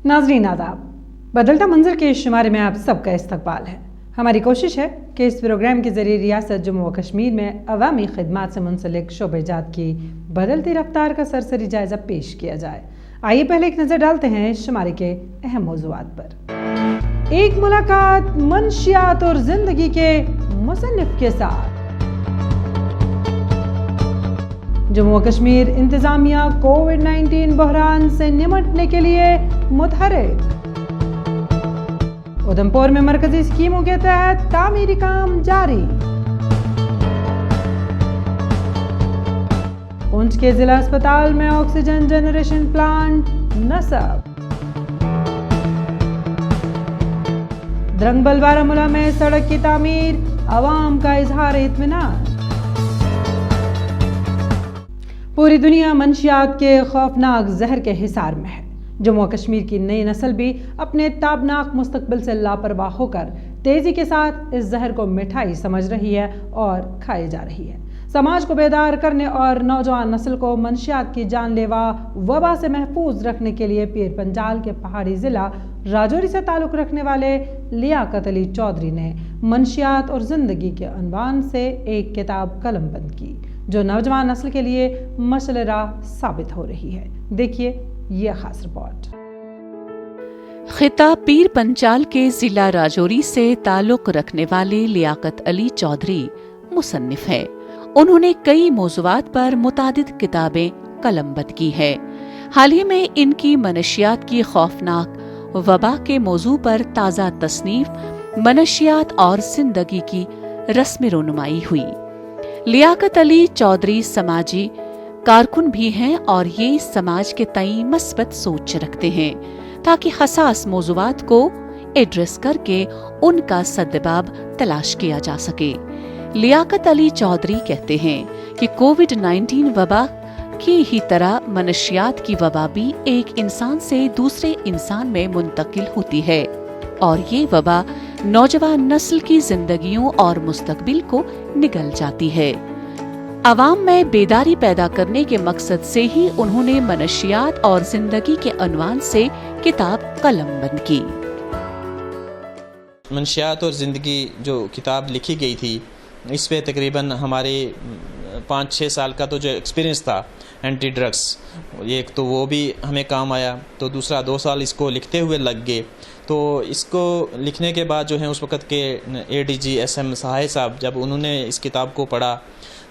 नाज़रीन आदाब, बदलता मंजर के शुमारे में आप सबका इस्तकबाल है। हमारी कोशिश है कि इस प्रोग्राम के ज़रिए रियासत जम्मू व कश्मीर में अवामी खिदमात से मुंसलिक शोबेजात की बदलती रफ्तार का सरसरी जायज़ा पेश किया जाए। आइए पहले एक नज़र डालते हैं शुमारे के अहम मौज़ूआत पर। एक मुलाकात मंशियात और ज़िंदगी के मुसन्निफ के साथ। जम्मू व कश्मीर इंतजामिया कोविड-19 बहरान से निपटने के लिए मुतहरिक। उधमपुर में मरकजी स्कीमों के तहत तामीरी काम जारी। पुंछ के जिला अस्पताल में ऑक्सीजन जनरेशन प्लांट नस्ब। द्रंगबल बारामूला में सड़क की तामीर, अवाम का इजहार इत्मीनान। पूरी दुनिया मंशियात के खौफनाक जहर के हिसार में है। जम्मू व कश्मीर की नई नस्ल भी अपने ताबनाक मुस्तकबिल से लापरवाह होकर तेजी के साथ इस जहर को मिठाई समझ रही है और खाई जा रही है। समाज को बेदार करने और नौजवान नस्ल को मंशियात की जानलेवा वबा से महफूज रखने के लिए पीर पंजाल के पहाड़ी जिला राजौरी से ताल्लुक रखने वाले लियाकत अली चौधरी ने मंशियात और जिंदगी के अनवान से एक किताब कलमबंद की, जो नौजवान नस्ल के लिए मशअल राह साबित हो रही है। देखिए यह खास रिपोर्ट। खिताब पीर पंजाल के जिला राजौरी से ताल्लुक रखने वाले लियाकत अली चौधरी मुसन्निफ है। उन्होंने कई मौज़ूआत पर मुतादिद किताबें कलमबंद की है। हाल ही में इनकी मनशियात की खौफनाक वबा के मौजू पर ताज़ा तसनीफ मनशियात और जिंदगी की रस्म रोनुमाई हुई। लियाकत अली चौधरी समाजी कारकुन भी हैं और ये समाज के तई मस्बत सोच रखते हैं, ताकि हसास मौज़ूआत को एड्रेस करके उनका सद्जवाब तलाश किया जा सके। लियाकत अली चौधरी कहते हैं कि कोविड-19 वबा की ही तरह मनशियात की वबा भी एक इंसान से दूसरे इंसान में मुंतकिल होती है और ये वबा नौजवान नस्ल की जिंदगियों और मुस्तकबिल को निगल जाती है। अवाम में बेदारी पैदा करने के मकसद से ही उन्होंने मनशियात और जिंदगी के अनवान से किताब कलमबंद की। मनशियात और ज़िंदगी जो किताब लिखी गई थी, इस पे तकरीबन हमारे 5-6 साल का तो जो एक्सपीरियंस था एंटी ड्रग्स, एक तो वो भी हमें काम आया, तो दूसरा 2 साल इसको लिखते हुए लग गए। तो इसको लिखने के बाद जो है उस वक़्त के ADG SM सहाय साहब, जब उन्होंने इस किताब को पढ़ा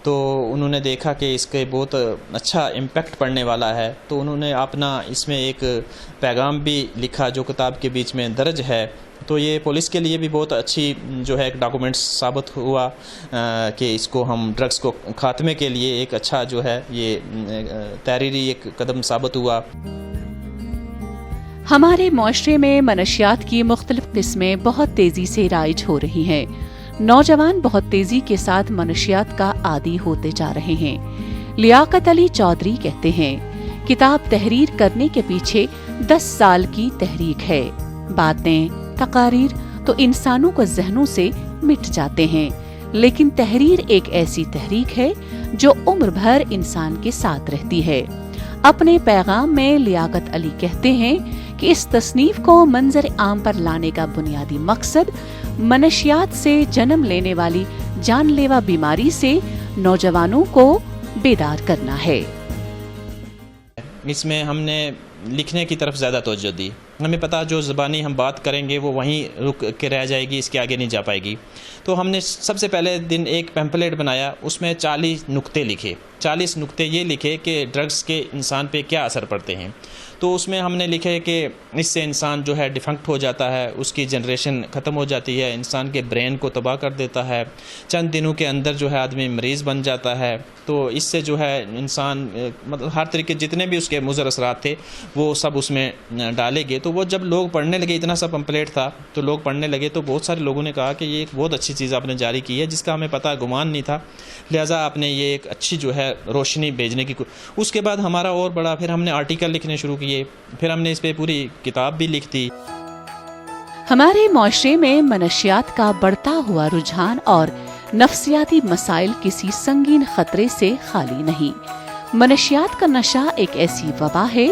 तो उन्होंने देखा कि इसके बहुत अच्छा इम्पैक्ट पड़ने वाला है, तो उन्होंने अपना इसमें एक पैगाम भी लिखा जो किताब के बीच में दर्ज है। तो ये पुलिस के लिए भी बहुत अच्छी जो है एक डॉक्यूमेंट्स साबित हुआ कि इसको हम ड्रग्स को खात्मे के लिए एक अच्छा जो है ये तहरीरी एक कदम साबित हुआ। हमारे मुआशरे में मनशियात की मुख्तलिफ किस्में बहुत तेजी से राइज हो रही हैं। नौजवान बहुत तेजी के साथ मनशियात का आदी होते जा रहे हैं। लियाकत अली चौधरी कहते हैं, किताब तहरीर करने के पीछे 10 साल की तहरीक है। बातें तकारीर तो इंसानों को जहनों से मिट जाते हैं, लेकिन तहरीर एक ऐसी तहरीक है जो उम्र भर इंसान के साथ रहती है। अपने पैगाम में लियाकत अली कहते हैं कि इस तसनीफ को मंजर आम पर लाने का बुनियादी मकसद मनशियात से जन्म लेने वाली जानलेवा बीमारी से नौजवानों को बेदार करना है। इसमें हमने लिखने की तरफ ज़्यादा तवज्जो दी। हमें पता जो ज़बानी हम बात करेंगे वो वहीं रुक के रह जाएगी, इसके आगे नहीं जा पाएगी। तो हमने सबसे पहले दिन एक पैम्पलेट बनाया, उसमें 40 नुक्ते लिखे। 40 नुक्ते ये लिखे कि ड्रग्स के इंसान पे क्या असर पड़ते हैं। तो उसमें हमने लिखे कि इससे इंसान जो है डिफेक्ट हो जाता है, उसकी जनरेशन ख़त्म हो जाती है, इंसान के ब्रेन को तबाह कर देता है, चंद दिनों के अंदर जो है आदमी मरीज़ बन जाता है। तो इससे जो है इंसान मतलब हर तरीके जितने भी उसके मुज़र असरात थे वो सब उसमें डाले गए। तो वो जब लोग पढ़ने लगे, इतना सा पम्पलेट था तो लोग पढ़ने लगे, तो बहुत सारे लोगों ने कहा कि ये एक बहुत अच्छी चीज़ आपने जारी की है, जिसका हमें पता गुमान नहीं था, लिहाजा आपने ये एक अच्छी जो है रोशनी भेजने की। उसके बाद हमारा और बड़ा, फिर हमने आर्टिकल लिखने शुरू किए, फिर हमने इस पे पूरी किताब भी लिख दी। हमारे मुआशरे में मनशियात का बढ़ता हुआ रुझान और नफ्सियाती मसाइल किसी संगीन खतरे से खाली नहीं। मनशियात का नशा एक ऐसी वबा है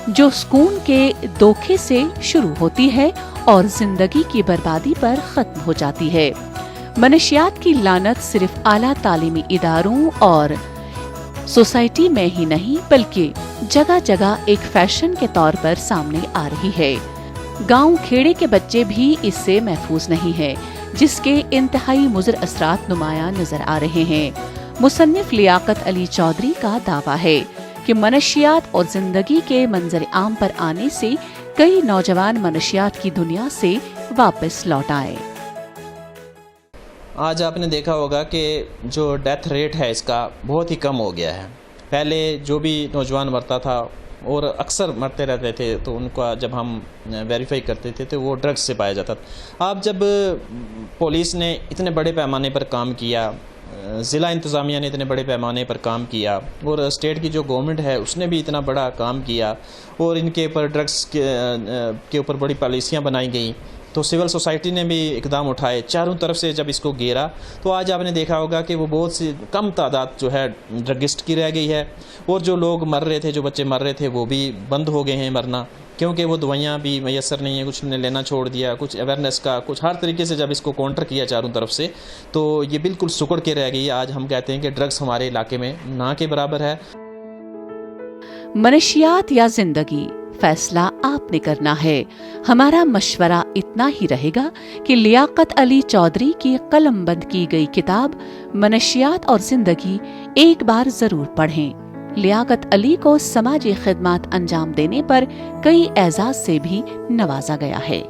जो सुकून के धोखे से शुरू होती है और जिंदगी की बर्बादी पर खत्म हो जाती है। मनशियात की लानत सिर्फ आला तालीमी इदारों और सोसाइटी में ही नहीं बल्कि जगह जगह एक फैशन के तौर पर सामने आ रही है। गांव खेड़े के बच्चे भी इससे महफूज नहीं है, जिसके इंतहाई मुज़र असरात नुमायां नजर आ रहे हैं। मुसन्निफ लियाकत अली चौधरी का दावा है कि मनशियात और जिंदगी के मंजर आम पर आने से कई नौजवान मनशियात की दुनिया से वापस लौट आए। आज आपने देखा होगा कि जो डेथ रेट है इसका बहुत ही कम हो गया है। पहले जो भी नौजवान मरता था और अक्सर मरते रहते थे तो उनका जब हम वेरीफाई करते थे तो वो ड्रग्स से पाया जाता था। अब जब पुलिस ने इतने बड़े पैमाने पर काम किया, ज़िला इंतज़ामिया ने इतने बड़े पैमाने पर काम किया और स्टेट की जो गवर्नमेंट है उसने भी इतना बड़ा काम किया और इनके ऊपर ड्रग्स के ऊपर बड़ी पॉलिसियाँ बनाई गई, तो सिविल सोसाइटी ने भी इकदाम उठाए। चारों तरफ से जब इसको घेरा तो आज आपने देखा होगा कि वो बहुत सी कम तादाद जो है ड्रगिस्ट की रह गई है और जो लोग मर रहे थे, जो बच्चे मर रहे थे वो भी बंद हो गए हैं मरना, क्योंकि वो दवाइयाँ भी मैसर नहीं है, कुछ ने लेना छोड़ दिया, कुछ अवेयरनेस का, कुछ हर तरीके से जब इसको काउंटर किया चारों तरफ से तो ये बिल्कुल सुकड़ के रह गई। आज हम कहते हैं कि ड्रग्स हमारे इलाके में ना के बराबर है। मनशियात या जिंदगी, फैसला आपने करना है। हमारा मशवरा इतना ही रहेगा कि लियाकत अली चौधरी की कलमबंद की गई किताब मनशियात और जिंदगी एक बार जरूर पढ़ें। लियाकत अली को समाजी खिदमत अंजाम देने पर कई एजाज से भी नवाजा गया है।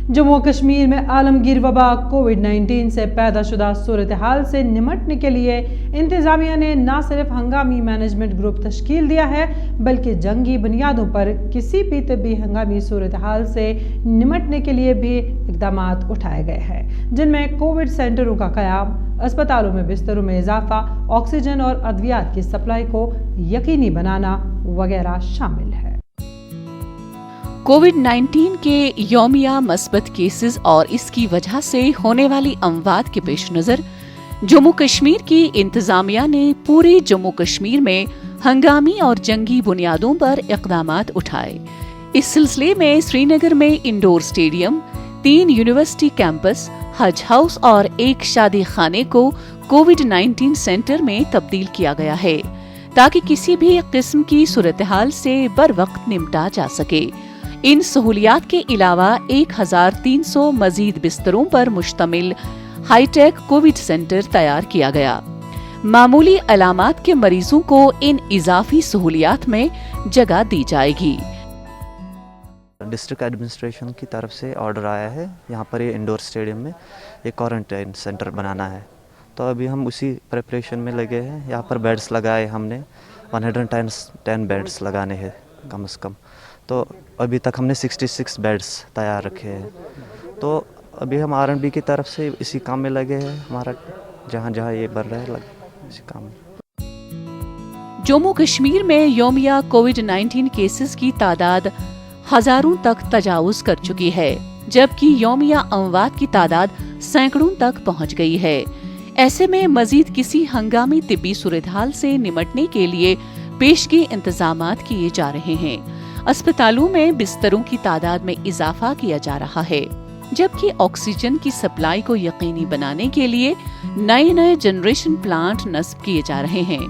जम्मू कश्मीर में आलमगीर वबा कोविड-19 से पैदा शुदा सूरत हाल से निमटने के लिए इंतजामिया ने न सिर्फ हंगामी मैनेजमेंट ग्रुप तश्कील दिया है बल्कि जंगी बुनियादों पर किसी भी तिब्बी हंगामी सूरत हाल से निमटने के लिए भी इकदाम उठाए गए हैं, जिनमें कोविड सेंटरों का क़याम, अस्पतालों में बिस्तरों में इजाफा, ऑक्सीजन और अद्वियात की सप्लाई को यकीनी बनाना वगैरह शामिल है। कोविड-19 के यौमिया मस्बत केसेस और इसकी वजह से होने वाली अमवात के पेश नजर जम्मू कश्मीर की इंतजामिया ने पूरे जम्मू कश्मीर में हंगामी और जंगी बुनियादों पर इक़दामात उठाए। इस सिलसिले में श्रीनगर में इंडोर स्टेडियम, 3 यूनिवर्सिटी कैंपस, हज हाउस और एक शादी खाने को कोविड-19 सेंटर में तब्दील किया गया है ताकि किसी भी किस्म की सूरत हाल से बर वक्त निपटा जा सके। इन सहूलियात के अलावा 1300 मजीद बिस्तरों पर मुश्तमिल हाईटेक कोविड सेंटर तैयार किया गया। मामूली अलामात के मरीजों को इन इजाफी सहूलियात में जगह दी जाएगी। डिस्ट्रिक्ट एडमिनिस्ट्रेशन की तरफ से ऑर्डर आया है यहाँ पर ये इंडोर स्टेडियम में एक क्वारंटाइन सेंटर बनाना है, तो अभी हम उसी प्रिपरेशन में लगे हैं। यहाँ पर बेड्स लगाए हमने, 110 बेड्स लगाने हैं कम से कम, तो अभी तक हमने 66 बेड्स तैयार रखे हैं। तो अभी हम R&B की तरफ से इसी काम में लगे हैं, हमारा जहाँ जहाँ ये बढ़ रहा है इसी काम में। जम्मू कश्मीर में यौमिया कोविड-19 केसेस की तादाद हजारों तक तजावुज कर चुकी है, जबकि यौमिया अमवात की तादाद सैकड़ों तक पहुँच गई है। ऐसे में मजीद किसी हंगामी तिब्बी सूरत हाल से निमटने के लिए पेशगी इंतजामात किए जा रहे हैं। अस्पतालों में बिस्तरों की तादाद में इजाफा किया जा रहा है, जबकि ऑक्सीजन की सप्लाई को यकीनी बनाने के लिए नए जनरेशन प्लांट नस्ब किए जा रहे हैं।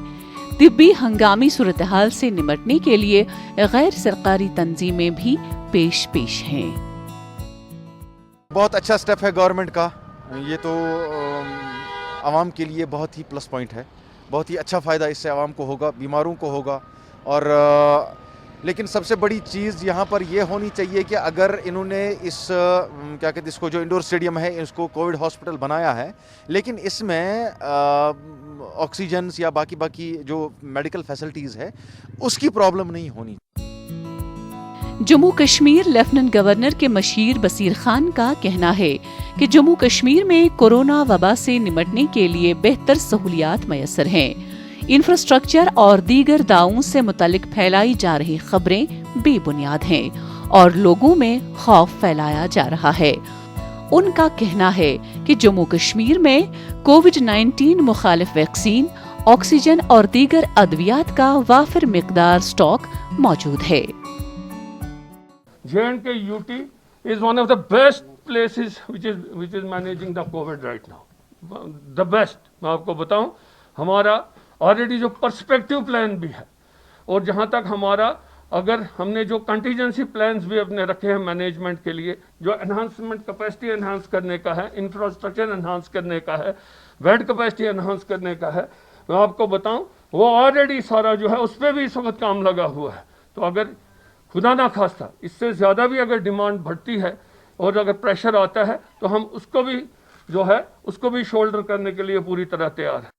तिब्बी हंगामी सूरत हाल से निमटने के लिए गैर सरकारी तंजीमें भी पेश हैं। बहुत अच्छा स्टेप है गवर्नमेंट का, ये तो आवाम के लिए बहुत ही प्लस पॉइंट है, बहुत ही अच्छा फ़ायदा इससे आवाम को होगा, बीमारों को होगा। और लेकिन सबसे बड़ी चीज़ यहाँ पर ये होनी चाहिए कि अगर इन्होंने इस क्या कहते हैं इसको, जो इंडोर स्टेडियम है इसको कोविड हॉस्पिटल बनाया है, लेकिन इसमें ऑक्सीजन या बाकी जो मेडिकल फैसिलिटीज़ है उसकी प्रॉब्लम नहीं होनी। जम्मू कश्मीर लेफ्टिनेंट गवर्नर के मशीर बसीर खान का कहना है कि जम्मू कश्मीर में कोरोना वबा से निमटने के लिए बेहतर सहूलियात मैसर हैं। इंफ्रास्ट्रक्चर और दीगर दावों से मुतालिक फैलाई जा रही खबरें बेबुनियाद हैं और लोगों में खौफ फैलाया जा रहा है। उनका कहना है कि जम्मू कश्मीर में कोविड-19 मुखालिफ वैक्सीन ऑक्सीजन और दीगर अद्वियात का वाफिर मिकदार स्टॉक मौजूद है। J&K UT is one of the best places which is managing the COVID right now. The best, मैं आपको बताऊं, हमारा ऑलरेडी जो पर्सपेक्टिव प्लान भी है, और जहां तक हमारा अगर हमने जो कंटीजेंसी प्लान्स भी अपने रखे हैं मैनेजमेंट के लिए, जो एनहांसमेंट कैपेसिटी एनहांस करने का है, इंफ्रास्ट्रक्चर एनहांस करने का है, बेड कैपेसिटी एनहांस करने का है, मैं आपको बताऊं वो ऑलरेडी सारा जो है उस पर भी इस वक्त काम लगा हुआ है। तो अगर खुदा ना खास्ता इससे ज़्यादा भी अगर डिमांड बढ़ती है और अगर प्रेशर आता है तो हम उसको भी जो है उसको भी शोल्डर करने के लिए पूरी तरह तैयार है।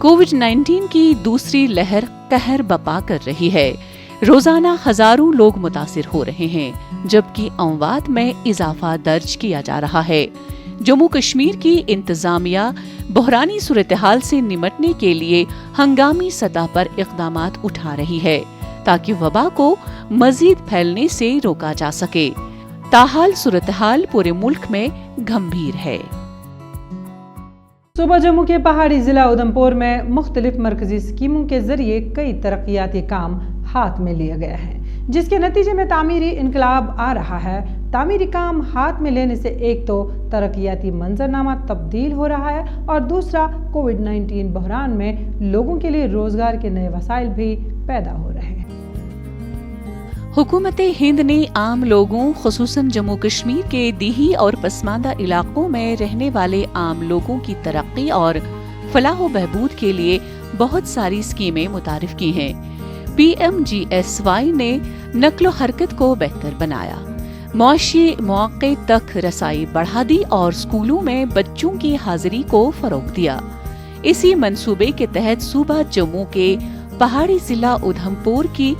कोविड-19 की दूसरी लहर कहर बपा कर रही है। रोजाना हजारों लोग मुतासिर हो रहे हैं, जबकि अमवात में इजाफा दर्ज किया जा रहा है। जम्मू कश्मीर की इंतजामिया बहरानी सूरत-ए-हाल से निपटने के लिए हंगामी सतह पर इक़दामात उठा रही है ताकि वबा को मजीद फैलने से रोका जा सके। ताहाल सूरत-ए-हाल पूरे मुल्क में गंभीर है। सूबा जम्मू के पहाड़ी जिला उधमपुर में मुख्तलिफ मरकजी स्कीमों के जरिए कई तरक्याती काम हाथ में लिए गए हैं, जिसके नतीजे में तामीरी इनकलाब आ रहा है। तामीरी काम हाथ में लेने से एक तो तरक्याती मंजरनामा तब्दील हो रहा है और दूसरा कोविड-19 बहरान में लोगों के लिए रोजगार के नए वसाइल भी पैदा हो रहे हैं। हुकूमत हिंद ने आम लोगों, खुसूसन जम्मू कश्मीर के दीही और पसमानदा इलाकों में रहने वाले आम लोगों की तरक्की और फलाह व बहबूद के लिए बहुत सारी स्कीमें मुतारिफ की हैं। PMGSY ने नक्लो हरकत को बेहतर बनाया, मुआशी मौके तक रसाई बढ़ा दी और स्कूलों में बच्चों की हाजिरी को फरोग दिया। इसी मंसूबे के तहत सूबा जम्मू के पहाड़ी जिला उधमपुर की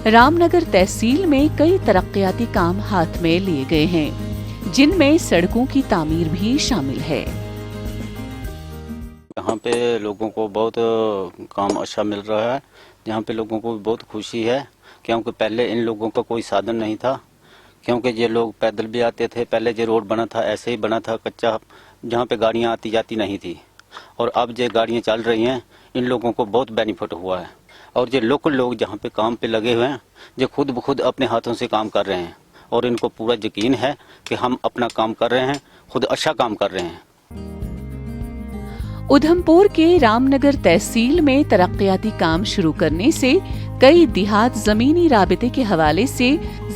रामनगर तहसील में कई तरक्याती काम हाथ में लिए गए हैं, जिनमें सड़कों की तामीर भी शामिल है। यहाँ पे लोगों को बहुत काम अच्छा मिल रहा है, यहाँ पे लोगों को बहुत खुशी है, क्योंकि पहले इन लोगों का कोई साधन नहीं था, क्योंकि ये लोग पैदल भी आते थे। पहले जो रोड बना था ऐसे ही बना था कच्चा, जहाँ पे गाड़ियाँ आती जाती नहीं थी, और अब जो गाड़ियाँ चल रही हैं इन लोगों को बहुत बेनिफिट हुआ है। और जो लोकल लोग जहाँ पे काम पे लगे हुए हैं, जो खुद ब खुद अपने हाथों से काम कर रहे हैं, और इनको पूरा यकीन है कि हम अपना काम कर रहे हैं, खुद अच्छा काम कर रहे हैं। उधमपुर के रामनगर तहसील में तरक्याती काम शुरू करने से कई देहात जमीनी राबिते के हवाले से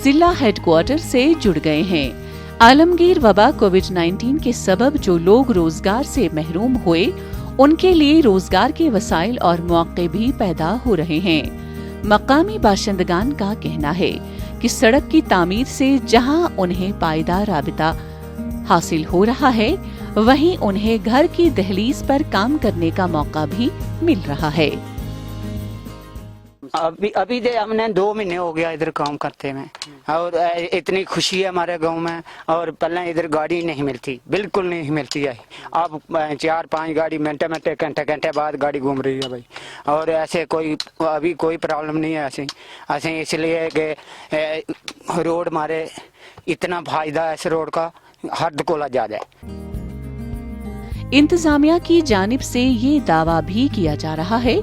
जिला हेडक्वार्टर से जुड़ गए हैं। आलमगीर वबा कोविड-19 के सबब जो लोग रोजगार से महरूम हुए, उनके लिए रोजगार के वसाइल और मौके भी पैदा हो रहे हैं। मकामी बाशिंदगान का कहना है कि सड़क की तामीर से जहां उन्हें पायदार राबिता हासिल हो रहा है, वहीं उन्हें घर की दहलीज पर काम करने का मौका भी मिल रहा है। अभी दे हमने 2 महीने हो गया इधर काम करते में, और इतनी खुशी है हमारे गांव में। और पहले इधर गाड़ी नहीं मिलती, बिल्कुल नहीं मिलती है। अब 4-5 गाड़ी मिनटे घंटे बाद गाड़ी घूम रही है भाई। और ऐसे कोई अभी कोई प्रॉब्लम नहीं है ऐसे इसलिए कि रोड हमारे इतना फायदा है इस रोड का, हद कोला ज्यादा है। इंतजामिया की जानिब से ये दावा भी किया जा रहा है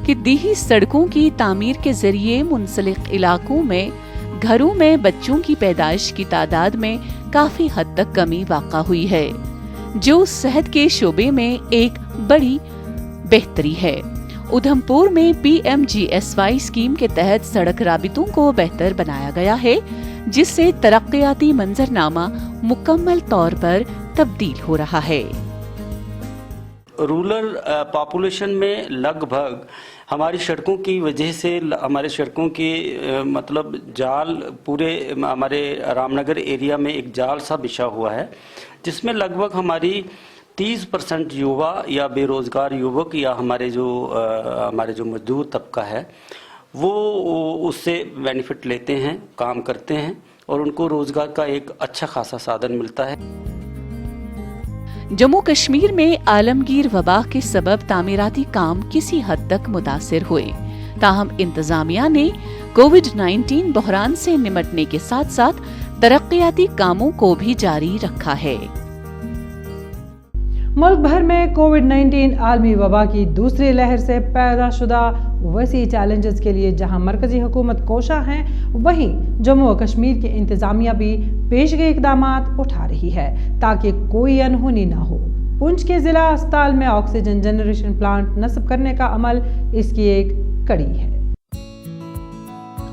कि दीही सड़कों की तामीर के जरिए मुंसलिक इलाकों में घरों में बच्चों की पैदाइश की तादाद में काफी हद तक कमी वाक़ा हुई है, जो सेहत के शोबे में एक बड़ी बेहतरी है। उधमपुर में PMGSY स्कीम के तहत सड़क राबितों को बेहतर बनाया गया है, जिससे तरक्याती मंजरनामा मुकम्मल तौर पर तब्दील हो रहा है। रूरल पॉपुलेशन में लगभग हमारी सड़कों की वजह से हमारे सड़कों की मतलब जाल पूरे हमारे रामनगर एरिया में एक जाल सा बिछा हुआ है, जिसमें लगभग हमारी 30% युवा या बेरोजगार युवक या हमारे जो मजदूर तबका है वो उससे बेनिफिट लेते हैं, काम करते हैं, और उनको रोजगार का एक अच्छा खासा साधन मिलता है। जम्मू कश्मीर में आलमगीर वबा के सबब तामीराती काम किसी हद तक मुतासिर हुए, ताहम इंतजामिया ने कोविड-19 बहरान से निपटने के साथ साथ तरक्याती कामों को भी जारी रखा है। ملک بھر میں کووڈ-19 عالمی وبا کی دوسری لہر سے پیدا شدہ وسیع چیلنجز کے لیے جہاں مرکزی حکومت کوشاں ہے، وہیں جموں و کشمیر کی انتظامیہ بھی پیشگی اقدامات اٹھا رہی ہے تاکہ کوئی انہونی نہ ہو۔ پونچھ کے ضلع اسپتال میں آکسیجن جنریشن پلانٹ نصب کرنے کا عمل اس کی ایک کڑی ہے۔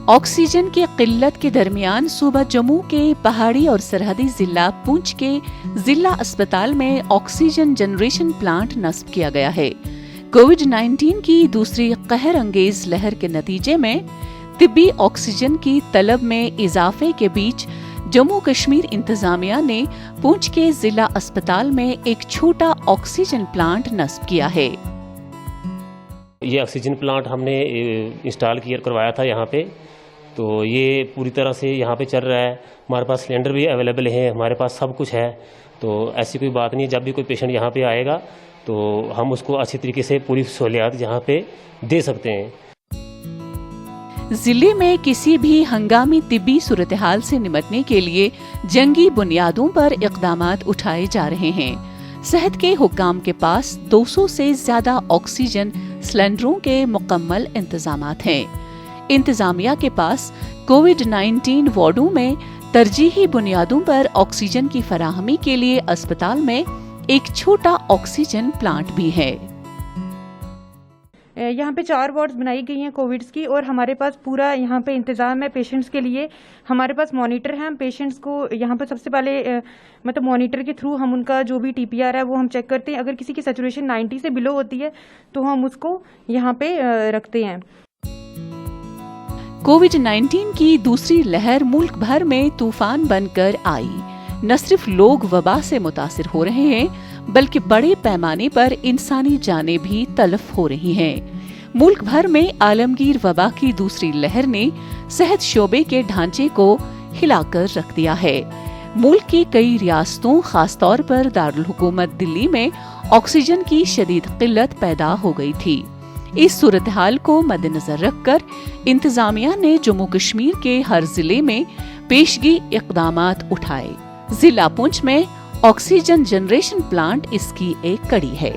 آکسیجن کی قلت کے درمیان صوبہ جموں کے پہاڑی اور سرحدی ضلع پونچھ کے ضلع اسپتال میں آکسیجن جنریشن پلانٹ نصب کیا گیا ہے۔ کووڈ-19 کی دوسری قہر انگیز لہر کے نتیجے میں طبی آکسیجن کی طلب میں اضافے کے بیچ جموں کشمیر انتظامیہ نے پونچھ کے ضلع اسپتال میں ایک چھوٹا آکسیجن پلانٹ نصب کیا ہے۔ یہ آکسیجن پلانٹ ہم نے انسٹال کروایا تھا یہاں پہ، تو یہ پوری طرح سے یہاں پہ چل رہا ہے۔ ہمارے پاس سلنڈر بھی اویلیبل ہیں، ہمارے پاس سب کچھ ہے، تو ایسی کوئی بات نہیں ہے۔ جب بھی کوئی پیشنٹ یہاں پہ آئے گا تو ہم اس کو اچھی طریقے سے پوری سہولیات یہاں پہ دے سکتے ہیں۔ ضلع میں کسی بھی ہنگامی طبی صورتحال سے نمٹنے کے لیے جنگی بنیادوں پر اقدامات اٹھائے جا رہے ہیں۔ صحت کے حکام کے پاس 200 سے زیادہ آکسیجن سلنڈروں کے مکمل انتظامات ہیں۔ انتظامیہ کے پاس کووڈ-19 وارڈوں میں ترجیحی بنیادوں پر آکسیجن کی فراہمی کے لیے اسپتال میں ایک چھوٹا آکسیجن پلانٹ بھی ہے۔ یہاں پہ 4 وارڈز بنائی گئی ہیں کووڈز کی، اور ہمارے پاس پورا یہاں پہ انتظام ہے پیشنٹس کے لیے۔ ہمارے پاس مانیٹر ہیں، پیشنٹس کو یہاں پہ سب سے پہلے مطلب مانیٹر کے تھرو ہم ان کا جو بھی TPR ہے وہ ہم چیک کرتے ہیں۔ اگر کسی کی سیچوریشن 90 سے بلو ہوتی ہے تو ہم اس کو یہاں پہ رکھتے ہیں۔ کووڈ-19 کی دوسری لہر ملک بھر میں طوفان بن کر آئی۔ نہ صرف لوگ وبا سے متاثر ہو رہے ہیں بلکہ بڑے پیمانے پر انسانی جانیں بھی تلف ہو رہی ہیں۔ ملک بھر میں عالمگیر وبا کی دوسری لہر نے صحت شعبے کے ڈھانچے کو ہلا کر رکھ دیا ہے۔ ملک کی کئی ریاستوں خاص طور پر دارالحکومت دلی میں آکسیجن کی شدید قلت پیدا ہو گئی تھی۔ اس صورتحال کو مد نظر رکھ کر انتظامیہ نے جموں کشمیر کے ہر ضلع میں پیشگی اقدامات اٹھائے۔ ضلع پونچھ میں آکسیجن جنریشن پلانٹ اس کی ایک کڑی ہے۔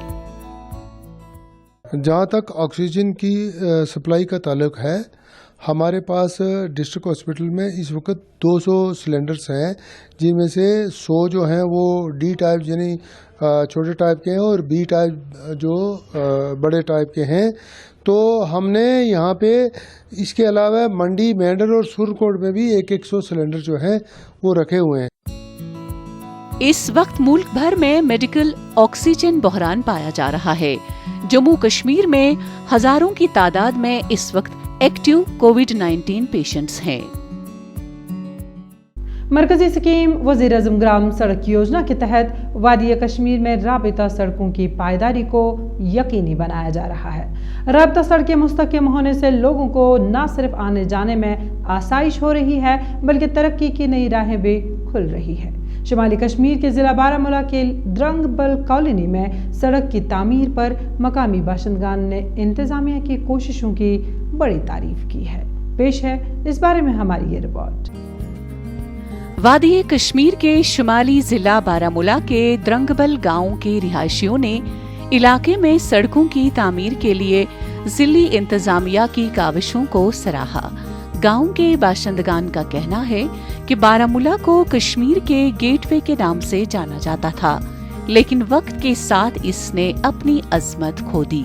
جہاں تک آکسیجن کی سپلائی کا تعلق ہے، ہمارے پاس ڈسٹرکٹ ہاسپٹل میں اس وقت 200 سلنڈرز ہیں، جن میں سے 100 جو ہیں وہ ڈی ٹائپ یعنی چھوٹے ٹائپ کے ہیں، اور بی ٹائپ جو بڑے ٹائپ کے ہیں۔ تو ہم نے یہاں پہ اس کے علاوہ منڈی، مینڈر اور سرکوٹ میں بھی 100 سلنڈر جو ہیں وہ رکھے ہوئے ہیں۔ اس وقت ملک بھر میں میڈیکل آکسیجن بحران پایا جا رہا ہے۔ جموں کشمیر میں ہزاروں کی تعداد میں اس وقت ایکٹیو کووڈ-19 پیشنٹس ہیں۔ مرکزی سکیم وزیر اعظم گرام سڑک یوجنا کے تحت وادی کشمیر میں رابطہ سڑکوں کی پائیداری کو یقینی بنایا جا رہا ہے۔ رابطہ سڑکیں مستحکم ہونے سے لوگوں کو نہ صرف آنے جانے میں آسائش ہو رہی ہے بلکہ ترقی کی نئی راہیں بھی کھل رہی ہے۔ شمالی کشمیر کے ضلع بارہمولہ کے درنگ بل کالونی میں سڑک کی تعمیر پر مقامی باشندگان نے انتظامیہ کی کوششوں کی بڑی تعریف کی ہے۔ پیش ہے اس بارے میں ہماری یہ رپورٹ۔ وادی کشمیر کے شمالی ضلع بارہمولہ کے درنگبل گاؤں کے رہائشیوں نے علاقے میں سڑکوں کی تعمیر کے لیے ضلعی انتظامیہ کی کاوشوں کو سراہا۔ گاؤں کے باشندگان کا کہنا ہے کہ بارہمولہ کو کشمیر کے گیٹ وے کے نام سے جانا جاتا تھا، لیکن وقت کے ساتھ اس نے اپنی عظمت کھو دی۔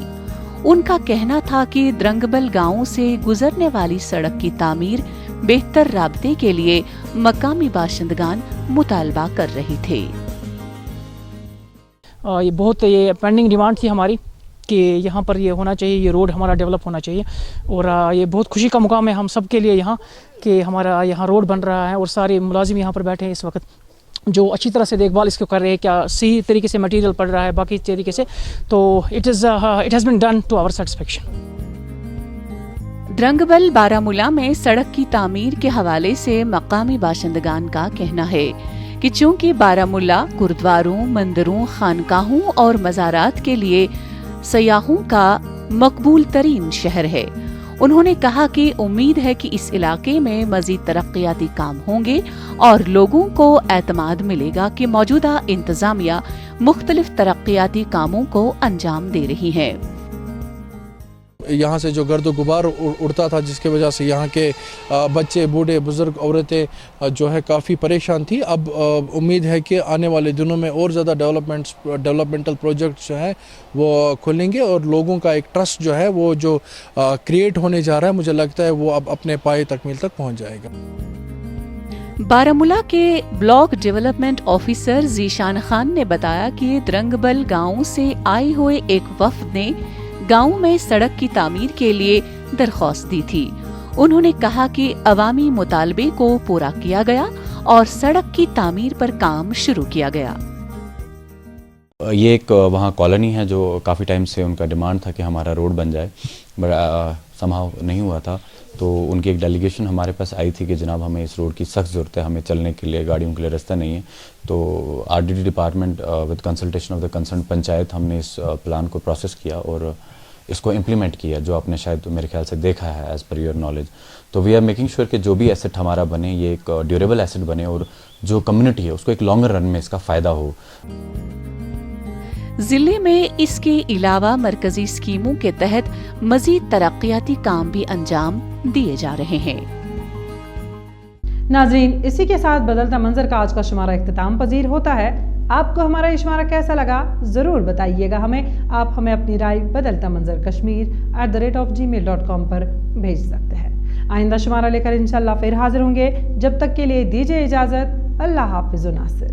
ان کا کہنا تھا کہ درنگبل گاؤں سے گزرنے والی سڑک کی تعمیر بہتر رابطے کے لیے مقامی باشندگان مطالبہ کر رہے تھے۔ یہ بہت پینڈنگ ڈیمانڈ تھی ہماری کہ یہاں پر یہ ہونا چاہیے، یہ روڈ ہمارا ڈیولپ ہونا چاہیے، اور یہ بہت خوشی کا مقام ہے ہم سب کے لیے یہاں کہ ہمارا یہاں روڈ بن رہا ہے، اور سارے ملازم یہاں پر بیٹھے ہیں اس وقت جو اچھی طرح سے دیکھ بھال اس کو کر رہے ہیں، کیا صحیح طریقے سے مٹیریل پڑ رہا ہے باقی طریقے سے، تو it has been done to our satisfaction. Drangbal Baramulla میں سڑک کی تعمیر کے حوالے سے مقامی باشندگان کا کہنا ہے کہ چونکہ بارہمولہ گردواروں، مندروں، خانقاہوں اور مزارات کے لیے سیاحوں کا مقبول ترین شہر ہے، انہوں نے کہا کہ امید ہے کہ اس علاقے میں مزید ترقیاتی کام ہوں گے اور لوگوں کو اعتماد ملے گا کہ موجودہ انتظامیہ مختلف ترقیاتی کاموں کو انجام دے رہی ہے۔ یہاں سے جو گرد و غبار اڑتا تھا جس کی وجہ سے یہاں کے بچے، بوڑھے، بزرگ، عورتیں جو ہے کافی پریشان تھی، اب امید ہے کہ آنے والے دنوں میں اور زیادہ ڈیولپمنٹل پروجیکٹس جو ہیں وہ کھلیں گے اور لوگوں کا ایک ٹرسٹ جو ہے وہ جو کریٹ ہونے جا رہا ہے، مجھے لگتا ہے وہ اب اپنے پائے تکمیل تک پہنچ جائے گا۔ بارہمولہ کے block development officer Zeeshan Khan نے بتایا کہ درنگبل گاؤں سے آئے ہوئے ایک وفد نے گاؤں میں سڑک کی تعمیر کے لیے درخواست دی تھی۔ انہوں نے کہا کہ عوامی مطالبے کو پورا کیا گیا اور سڑک کی تعمیر پر کام شروع کیا گیا۔ یہ ایک وہاں کالونی ہے جو کافی ٹائم سے ان کا ڈیمانڈ تھا کہ ہمارا روڈ بن جائے، سمہاؤ نہیں ہوا تھا، تو ان کی ایک ڈیلیگیشن ہمارے پاس آئی تھی کہ جناب ہمیں اس روڈ کی سخت ضرورت ہے، ہمیں چلنے کے لیے، گاڑیوں کے لیے راستہ نہیں ہے۔ تو RDD department with consultation of the concern panchayat ہم نے اس پلان کو پروسیس کیا اور اس کو امپلیمنٹ کیا، جو آپ نے شاید میرے خیال سے دیکھا ہے ایز پر یور نالج۔ تو وی آر میکنگ شیور کہ جو بھی ایسٹ ہمارا بنے یہ ایک ڈیوریبل ایسٹ بنے اور جو کمیونٹی ہے اس کو ایک لانگر رن میں اس کا فائدہ ہو۔ ضلع میں اس کے علاوہ مرکزی اسکیموں کے تحت مزید ترقیاتی کام بھی انجام دیے جا رہے ہیں۔ ناظرین، اسی کے ساتھ بدلتا منظر کا آج کا شمارہ اختتام پذیر ہوتا ہے۔ آپ کو ہمارا یہ شمارہ کیسا لگا ضرور بتائیے گا ہمیں۔ آپ ہمیں اپنی رائے بدلتا منظر kashmir@gmail.com پر بھیج سکتے ہیں۔ آئندہ شمارہ لے کر انشاءاللہ پھر حاضر ہوں گے، جب تک کے لیے دیجیے اجازت۔ اللہ حافظ و ناصر۔